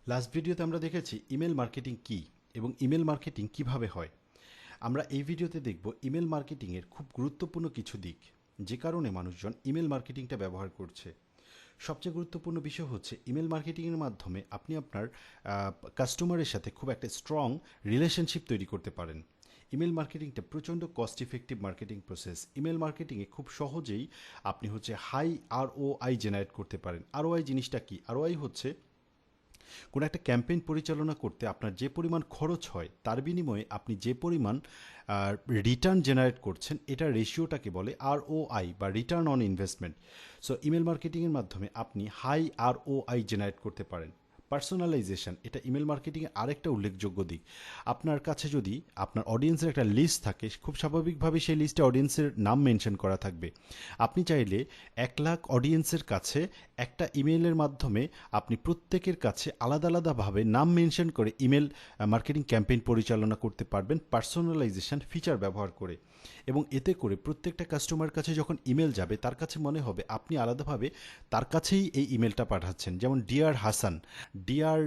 Last ভিডিওতে আমরা দেখেছি ইমেল মার্কেটিং কী এবং ইমেল মার্কেটিং কিভাবে হয়। আমরা এই ভিডিওতে দেখব ইমেল মার্কেটিংয়ের খুব গুরুত্বপূর্ণ কিছু দিক, যে কারণে মানুষজন ইমেল মার্কেটিংটা ব্যবহার করছে। সবচেয়ে গুরুত্বপূর্ণ বিষয় হচ্ছে ইমেল মার্কেটিংয়ের মাধ্যমে আপনি আপনার কাস্টমারের সাথে খুব একটা স্ট্রং রিলেশনশিপ তৈরি করতে পারেন। ইমেল মার্কেটিংটা প্রচণ্ড cost effective marketing process. Email মার্কেটিংয়ে খুব সহজেই আপনি হাই ROI জেনারেট করতে পারেন। ROI জিনিসটা কি? ROI হচ্ছে কোনো একটা ক্যাম্পেইন পরিচালনা করতে আপনার যে পরিমাণ খরচ হয় তার বিনিময়ে আপনি যে পরিমাণ রিটার্ন জেনারেট করছেন, এটা রেশিওটাকে বলে ROI বা return on investment. So email মার্কেটিংয়ের মাধ্যমে আপনি হাই ROI জেনারেট করতে পারেন। পার্সোনালাইজেশন, এটা ইমেল মার্কেটিংয়ের আরেকটা উল্লেখযোগ্য দিক। আপনার কাছে যদি আপনার অডিয়েন্সের একটা লিস্ট থাকে, খুব স্বাভাবিকভাবে সেই লিস্টে অডিয়েন্সের নাম মেনশন করা থাকবে। আপনি চাইলে 1,00,000 অডিয়েন্সের কাছে একটা ইমেইলের মাধ্যমে আপনি প্রত্যেকের কাছে আলাদা আলাদাভাবে নাম মেনশন করে ইমেল মার্কেটিং ক্যাম্পেইন পরিচালনা করতে পারবেন পার্সোনালাইজেশন ফিচার ব্যবহার করে। এবং এতে করে প্রত্যেকটা কাস্টমার কাছে যখন ইমেল যাবে তার কাছে মনে হবে আপনি আলাদাভাবে তার কাছেই এই ইমেলটা পাঠাচ্ছেন। যেমন ডিয়ার হাসান, ডিয়ার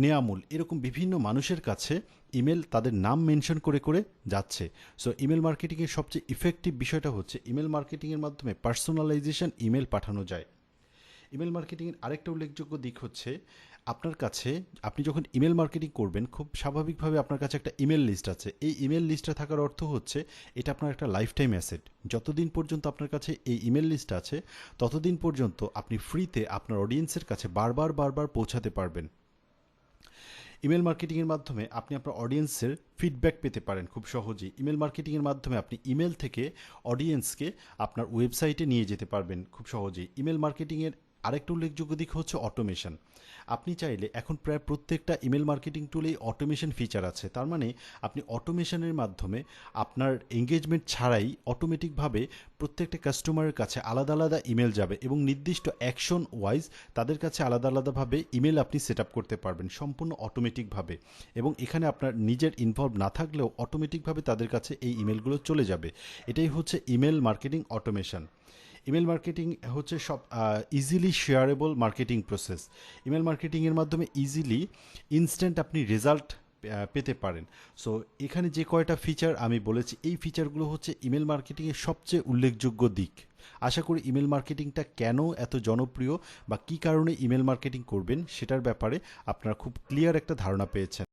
নেয়ামুল, এরকম বিভিন্ন মানুষের কাছে ইমেল তাদের নাম মেনশন করে করে যাচ্ছে। সো ইমেল মার্কেটিংয়ের সবচেয়ে ইফেক্টিভ বিষয়টা হচ্ছে ইমেল মার্কেটিংয়ের মাধ্যমে পার্সোনালাইজেশন ইমেল পাঠানো যায়। ইমেল মার্কেটিংয়ের আরেকটা উল্লেখযোগ্য দিক হচ্ছে আপনার কাছে আপনি যখন ইমেল মার্কেটিং করবেন, খুব স্বাভাবিকভাবে আপনার কাছে একটা ইমেল লিস্ট আছে। এই ইমেল লিস্টটা থাকার অর্থ হচ্ছে এটা আপনার একটা লাইফ টাইম অ্যাসেট। যতদিন পর্যন্ত আপনার কাছে এই ইমেল লিস্ট আছে ততদিন পর্যন্ত আপনি ফ্রিতে আপনার অডিয়েন্সের কাছে বারবার পৌঁছাতে পারবেন। ইমেল মার্কেটিংয়ের মাধ্যমে আপনি আপনার অডিয়েন্সের ফিডব্যাক পেতে পারেন খুব সহজেই। ইমেল মার্কেটিংয়ের মাধ্যমে আপনি ইমেল থেকে অডিয়েন্সকে আপনার ওয়েবসাইটে নিয়ে যেতে পারবেন খুব সহজেই। ইমেল মার্কেটিংয়ের আরেকটা উল্লেখযোগ্য দিক হচ্ছে অটোমেশন। আপনি চাইলে এখন প্রায় প্রত্যেকটা ইমেল মার্কেটিং টুলেই অটোমেশন ফিচার আছে। তার মানে আপনি অটোমেশনের মাধ্যমে আপনার এঙ্গেজমেন্ট ছাড়াই অটোমেটিকভাবে প্রত্যেকটা কাস্টমারের কাছে আলাদা আলাদা ইমেল যাবে এবং নির্দিষ্ট অ্যাকশন ওয়াইজ তাদের কাছে আলাদা আলাদাভাবে ইমেল আপনি সেট আপ করতে পারবেন সম্পূর্ণ অটোমেটিকভাবে। এবং এখানে আপনার নিজের ইনভলভ না থাকলেও অটোমেটিকভাবে তাদের কাছে এই ইমেলগুলো চলে যাবে। এটাই হচ্ছে email marketing automation. Email marketing হচ্ছে সব easily shareable marketing process. Email মার্কেটিংয়ের মাধ্যমে ইজিলি ইনস্ট্যান্ট আপনি রেজাল্ট পেতে পারেন। সো এখানে যে কয়টা ফিচার আমি বলেছি, এই ফিচারগুলো হচ্ছে ইমেল মার্কেটিংয়ের সবচেয়ে উল্লেখযোগ্য দিক। আশা করি ইমেল মার্কেটিংটা কেন এত জনপ্রিয় বা কী কারণে ইমেল মার্কেটিং করবেন সেটার ব্যাপারে আপনারা খুব ক্লিয়ার একটা ধারণা পেয়েছেন।